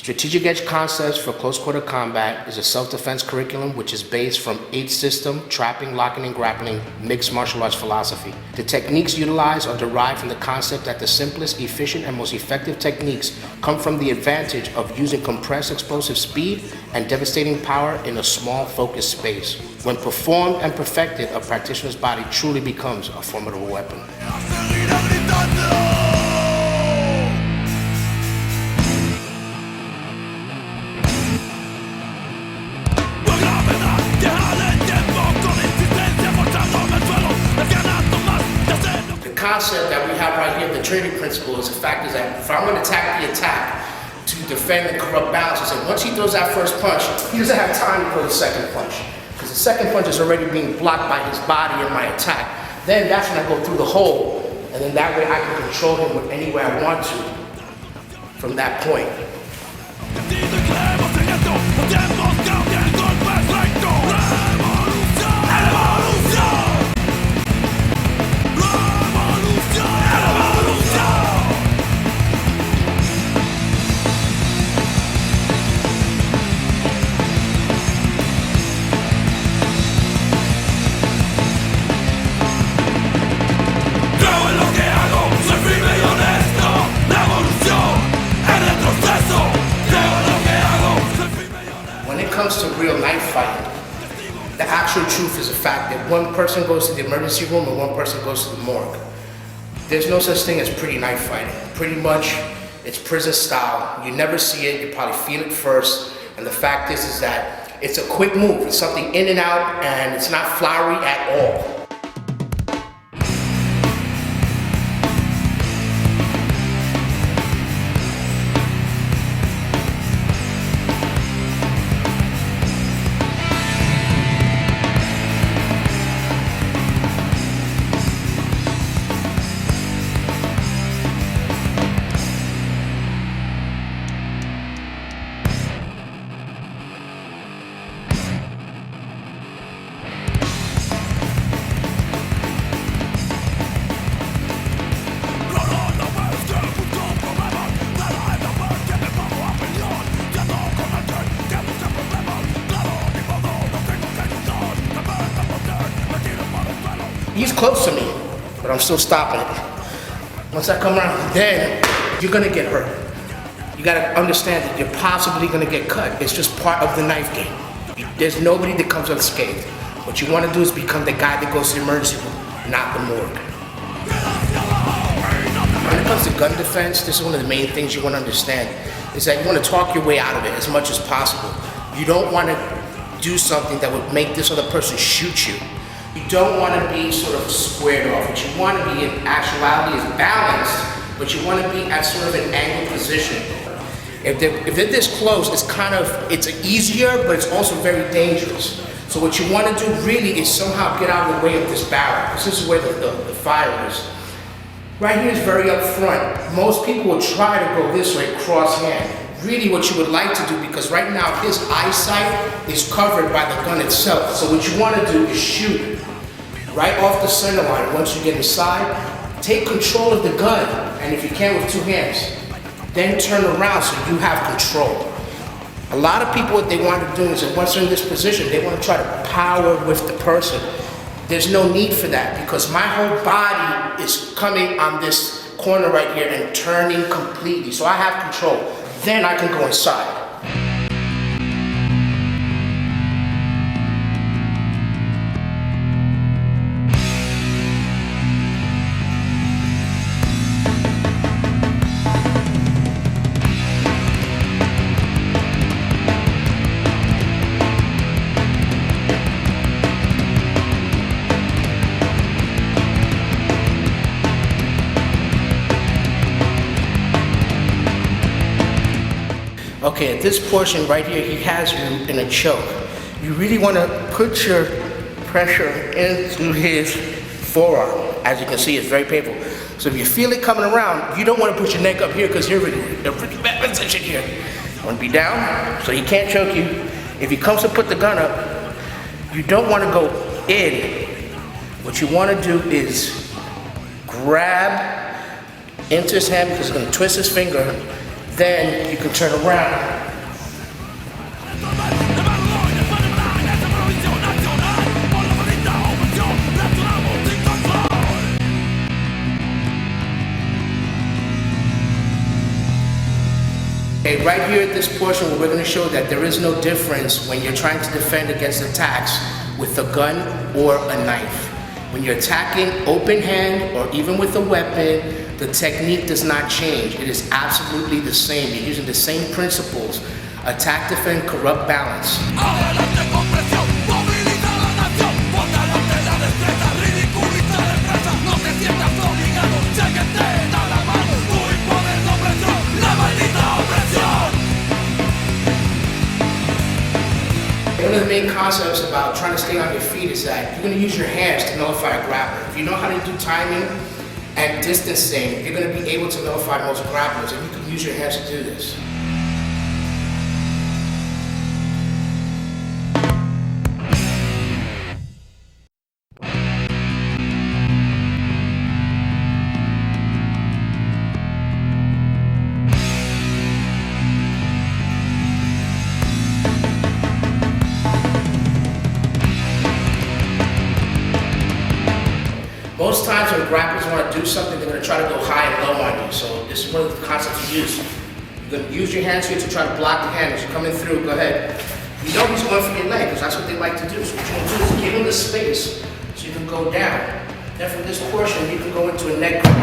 Strategic Edge Concepts for Close Quarter Combat is a self-defense curriculum which is based from 8 system, trapping, locking, and grappling, mixed martial arts philosophy. The techniques utilized are derived from the concept that the simplest, efficient, and most effective techniques come from the advantage of using compressed explosive speed and devastating power in a small, focused space. When performed and perfected, a practitioner's body truly becomes a formidable weapon. The concept that we have right here, the training principle, is the fact is that if I'm going to attack the attack to defend and corrupt balances, and once he throws that first punch, he doesn't have time to throw the second punch, because the second punch is already being blocked by his body and my attack. Then that's when I go through the hole, and then that way I can control him with any way I want to from that point. To real knife fighting, the actual truth is the fact that one person goes to the emergency room and one person goes to the morgue. There's no such thing as pretty knife fighting. Pretty much, it's prison style. You never see it, you probably feel it first, and the fact is that it's a quick move. It's something in and out, and it's not flowery at all. He's close to me, but I'm still stopping it. Once I come around, then you're gonna get hurt. You gotta understand that you're possibly gonna get cut. It's just part of the knife game. There's nobody that comes unscathed. What you wanna do is become the guy that goes to the emergency room, not the morgue. When it comes to gun defense, this is one of the main things you wanna understand, is that you wanna talk your way out of it as much as possible. You don't wanna do something that would make this other person shoot you. You don't want to be sort of squared off. What you want to be in actuality is balanced, but you want to be at sort of an angled position. If they're this close, it's easier, but it's also very dangerous. So what you want to do really is somehow get out of the way of this barrel. This is where the fire is. Right here is very up front. Most people will try to go this way, cross hand. Really what you would like to do, because right now his eyesight is covered by the gun itself. So what you want to do is shoot right off the center line. Once you get inside, take control of the gun, and if you can with 2 hands, then turn around so you have control. A lot of people, what they want to do is that once they're in this position, they want to try to power with the person. There's no need for that, because my whole body is coming on this corner right here and turning completely. So I have control. Then I can go inside. Okay, at this portion right here, he has you in a choke. You really want to put your pressure into his forearm. As you can see, it's very painful. So if you feel it coming around, you don't want to put your neck up here because you're in a really bad position here. You want to be down so he can't choke you. If he comes to put the gun up, you don't want to go in. What you want to do is grab into his hand because he's going to twist his finger. Then you can turn around. Okay, right here at this portion where we're going to show that there is no difference when you're trying to defend against attacks with a gun or a knife. When you're attacking open hand or even with a weapon, the technique does not change. It is absolutely the same. You're using the same principles. Attack, defend, corrupt, balance. One of the main concepts about trying to stay on your feet is that you're going to use your hands to nullify a grappler. If you know how to do timing and distancing, you're going to be able to nullify most grapplers, and you can use your hands to do this. Most times when grapplers want to do something, they're going to try to go high and low on you. So this is one of the concepts you use. You're going to use your hands here to try to block the hand. As you're coming through, go ahead. You know he's going for your leg, because that's what they like to do. So what you're going to do is give him the space so you can go down. Then from this portion, you can go into a neck grip.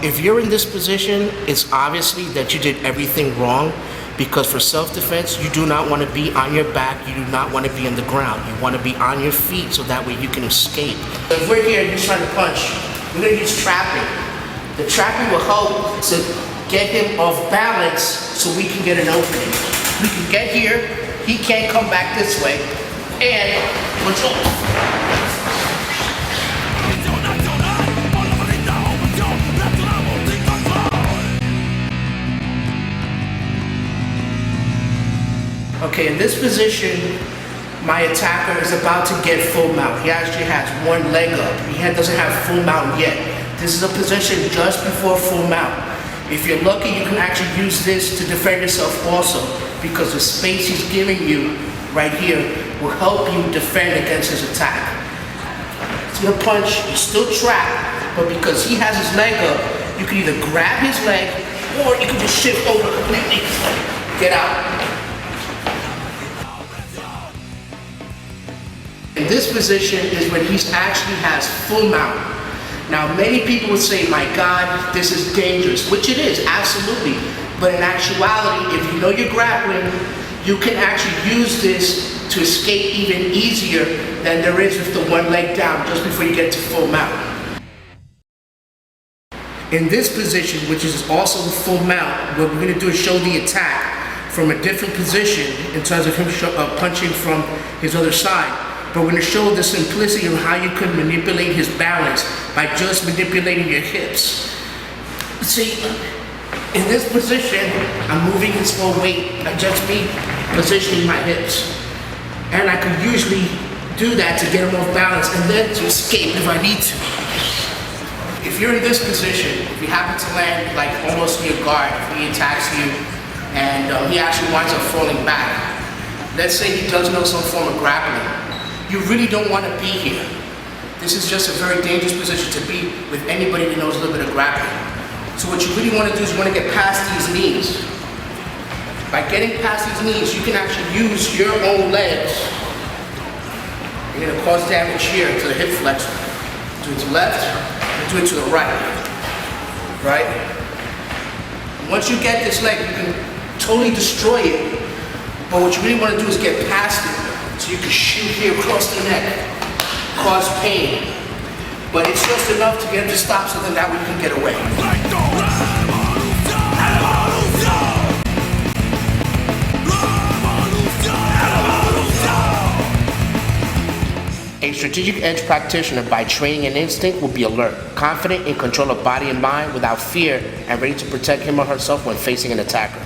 If you're in this position, it's obviously that you did everything wrong. Because for self-defense, you do not want to be on your back, you do not want to be on the ground. You want to be on your feet so that way you can escape. If we're here and you're trying to punch, we're going to use trapping. The trapping will help to get him off balance so we can get an opening. We can get here, he can't come back this way, and punch off. Okay, in this position, my attacker is about to get full mount. He actually has one leg up. He doesn't have full mount yet. This is a position just before full mount. If you're lucky, you can actually use this to defend yourself also, because the space he's giving you right here will help you defend against his attack. He's gonna punch, you're still trapped, but because he has his leg up, you can either grab his leg or you can just shift over completely, get out. In this position is when he actually has full mount. Now many people would say, my God, this is dangerous, which it is, absolutely. But in actuality, if you know you're grappling, you can actually use this to escape even easier than there is with the one leg down just before you get to full mount. In this position, which is also the full mount, what we're going to do is show the attack from a different position in terms of him punching from his other side. But we're going to show the simplicity of how you can manipulate his balance by just manipulating your hips. See, in this position, I'm moving his full weight by just me positioning my hips. And I can usually do that to get him off balance and then to escape if I need to. If you're in this position, if you happen to land like almost near guard, if he attacks you and he actually winds up falling back, let's say he does know some form of grappling, you really don't want to be here. This is just a very dangerous position to be with anybody that knows a little bit of grappling. So what you really want to do is you want to get past these knees. By getting past these knees, you can actually use your own legs. You're going to cause damage here to the hip flexor. Do it to the left, and do it to the right. Right? And once you get this leg, you can totally destroy it. But what you really want to do is get past it. So you can shoot here across the neck, cause pain. But it's just enough to get him to stop so that way you can get away. A strategic edge practitioner by training and instinct will be alert, confident in control of body and mind without fear, and ready to protect him or herself when facing an attacker.